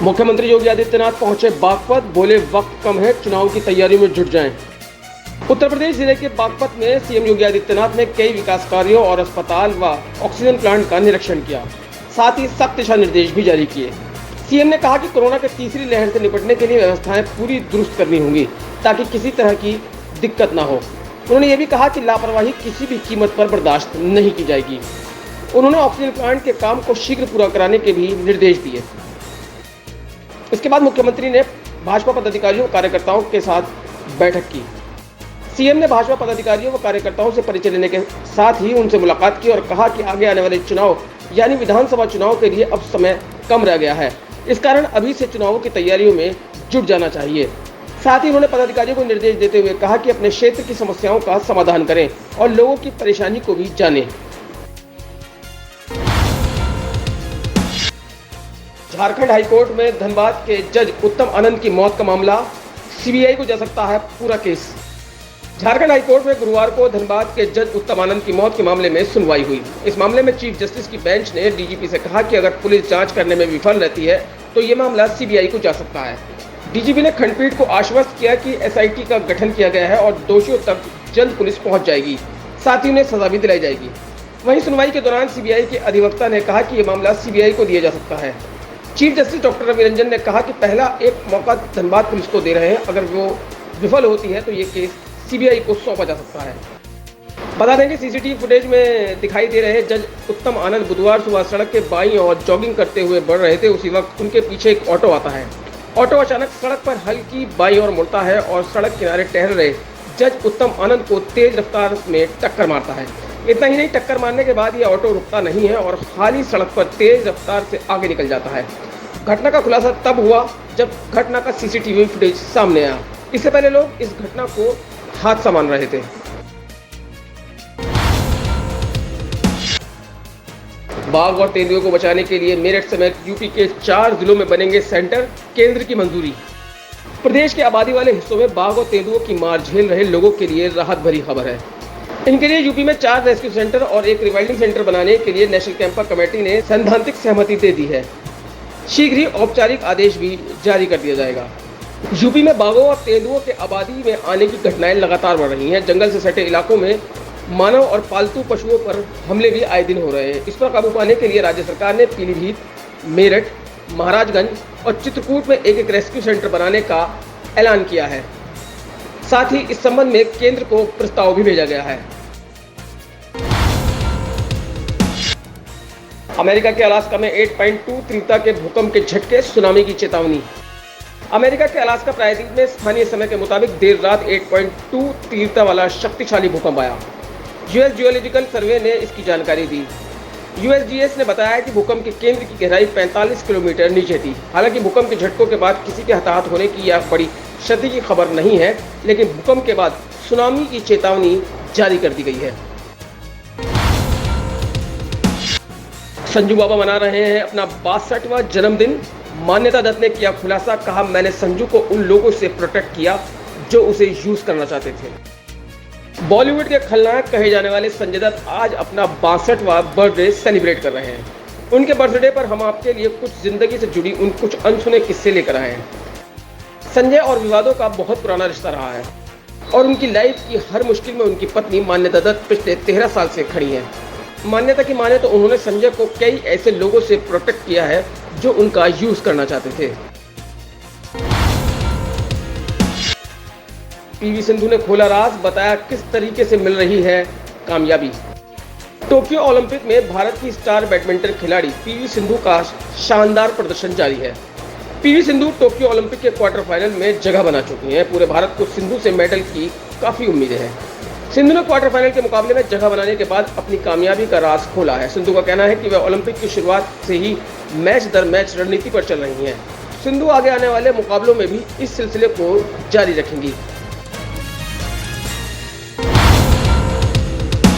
मुख्यमंत्री योगी आदित्यनाथ पहुंचे बागपत, बोले वक्त कम है, चुनाव की तैयारियों में जुट जाएं। उत्तर प्रदेश जिले के बागपत में सीएम योगी आदित्यनाथ ने कई विकास कार्यों और अस्पताल व ऑक्सीजन प्लांट का निरीक्षण किया, साथ ही सख्त दिशा निर्देश भी जारी किए। सीएम ने कहा कि कोरोना की तीसरी लहर से निपटने के लिए व्यवस्थाएं पूरी दुरुस्त करनी होंगी ताकि किसी तरह की दिक्कत न हो। उन्होंने ये भी कहा कि लापरवाही किसी भी कीमत पर बर्दाश्त नहीं की जाएगी। उन्होंने ऑक्सीजन प्लांट के काम को शीघ्र पूरा कराने के भी निर्देश दिए। इसके बाद मुख्यमंत्री ने भाजपा पदाधिकारियों व कार्यकर्ताओं के साथ बैठक की। सीएम ने भाजपा पदाधिकारियों व कार्यकर्ताओं से परिचय लेने के साथ ही उनसे मुलाकात की और कहा कि आगे आने वाले चुनाव यानी विधानसभा चुनाव के लिए अब समय कम रह गया है, इस कारण अभी से चुनावों की तैयारियों में जुट जाना चाहिए। साथ ही उन्होंने पदाधिकारियों को निर्देश देते हुए कहा कि अपने क्षेत्र की समस्याओं का समाधान करें और लोगों की परेशानी को भी जानें। झारखंड हाईकोर्ट में धनबाद के जज उत्तम आनंद की मौत का मामला, सीबीआई को जा सकता है पूरा केस। झारखंड हाईकोर्ट में गुरुवार को धनबाद के जज उत्तम आनंद की मौत के मामले में सुनवाई हुई। इस मामले में चीफ जस्टिस की बेंच ने डीजीपी से कहा कि अगर पुलिस जांच करने में विफल रहती है तो ये मामला सीबीआई को जा सकता है। डीजीपी ने खंडपीठ को आश्वस्त किया कि एसआईटी का गठन किया गया है और दोषियों तक जल्द पुलिस पहुंच जाएगी, साथ ही उन्हें सजा भी दिलाई जाएगी। वहीं सुनवाई के दौरान सीबीआई के अधिवक्ता ने कहा कि ये मामला सीबीआई को दिया जा सकता है। Chief justice doctor Ravi Ranjan ने कहा कि पहला एक मौका धनबाद पुलिस को दे रहे हैं, अगर वो विफल होती है तो ये केस सीबीआई को सौंपा जा सकता है। बता दें कि सीसीटीवी फुटेज में दिखाई दे रहे जज उत्तम आनंद बुधवार सुबह सड़क के बाईं ओर जॉगिंग करते हुए बढ़ रहे थे। उसी वक्त उनके पीछे एक ऑटो आता है। ऑटो अचानक सड़क पर हल्की बाईं ओर मुड़ता है और सड़क किनारे टहल रहे जज उत्तम आनंद को तेज रफ्तार में टक्कर मारता है। इतना ही नहीं, टक्कर मारने के बाद यह ऑटो रुकता नहीं है और खाली सड़क पर तेज रफ्तार से आगे निकल जाता है। घटना का खुलासा तब हुआ जब घटना का सीसीटीवी फुटेज सामने आया। इससे पहले लोग इस घटना को हादसा मान रहे थे। बाघ और तेंदुओं को बचाने के लिए मेरठ समेत यूपी के 4 जिलों में बनेंगे सेंटर, केंद्र की मंजूरी। प्रदेश के आबादी वाले हिस्सों में बाघ और तेंदुओं की मार झेल रहे लोगों के लिए राहत भरी खबर है। इनके लिए यूपी में 4 रेस्क्यू सेंटर और एक रिवाइल्डिंग सेंटर बनाने के लिए नेशनल कैंपा कमेटी ने सैद्धांतिक सहमति दे दी है। शीघ्र ही औपचारिक आदेश भी जारी कर दिया जाएगा। यूपी में बाघों और तेंदुओं के आबादी में आने की घटनाएं लगातार बढ़ रही हैं। जंगल से सटे इलाकों में मानव और पालतू पशुओं पर हमले भी आए दिन हो रहे हैं। इस पर काबू पाने के लिए राज्य सरकार ने पीलीभीत, मेरठ, महाराजगंज और चित्रकूट में एक रेस्क्यू सेंटर बनाने का ऐलान किया है। साथ ही इस संबंध में केंद्र को प्रस्ताव भी भेजा गया है। अमेरिका के अलास्का में 8.2 तीव्रता के भूकंप के झटके, सुनामी की चेतावनी। अमेरिका के अलास्का प्रायद्वीप में स्थानीय समय के मुताबिक देर रात 8.2 तीव्रता वाला शक्तिशाली भूकंप आया। यूएस जियोलॉजिकल सर्वे ने इसकी जानकारी दी। यूएसजीएस ने बताया कि भूकंप के केंद्र की गहराई 45 किलोमीटर नीचे थी। हालांकि भूकंप के झटकों के बाद किसी के हताहत होने की या बड़ी क्षति की खबर नहीं है, लेकिन भूकंप के बाद सुनामी की चेतावनी जारी कर दी गई है। संजू बाबा मना रहे हैं अपना 62वां जन्मदिन। मान्यता दत्त ने किया खुलासा, कहा मैंने संजू को उन लोगों से प्रोटेक्ट किया जो उसे यूज करना चाहते थे। बॉलीवुड के खलनायक कहे जाने वाले संजय दत्त आज अपना 62वां बर्थडे सेलिब्रेट कर रहे हैं। उनके बर्थडे पर हम आपके लिए कुछ जिंदगी से जुड़ी उन कुछ अनसुने किस्से लेकर आए हैं। संजय और विवादों का बहुत पुराना रिश्ता रहा है और उनकी लाइफ की हर मुश्किल में उनकी पत्नी मान्यता दत्त पिछले 13 साल से खड़ी हैं। मान्यता की माने तो उन्होंने संजय को कई ऐसे लोगों से प्रोटेक्ट किया है जो उनका यूज करना चाहते थे। पीवी सिंधु ने खोला राज, बताया किस तरीके से मिल रही है कामयाबी। टोक्यो ओलंपिक में भारत की स्टार बैडमिंटन खिलाड़ी पीवी सिंधु का शानदार प्रदर्शन जारी है। पीवी सिंधु टोक्यो ओलंपिक के क्वार्टर फाइनल में जगह बना चुकी हैं। पूरे भारत को सिंधु से मेडल की काफी उम्मीदें हैं। सिंधु ने क्वार्टर फाइनल के मुकाबले में जगह बनाने के बाद अपनी कामयाबी का राज खोला है। सिंधु का कहना है कि वह ओलंपिक की शुरुआत से ही मैच दर मैच रणनीति पर चल रही हैं। सिंधु आगे आने वाले मुकाबलों में भी इस सिलसिले को जारी रखेंगी।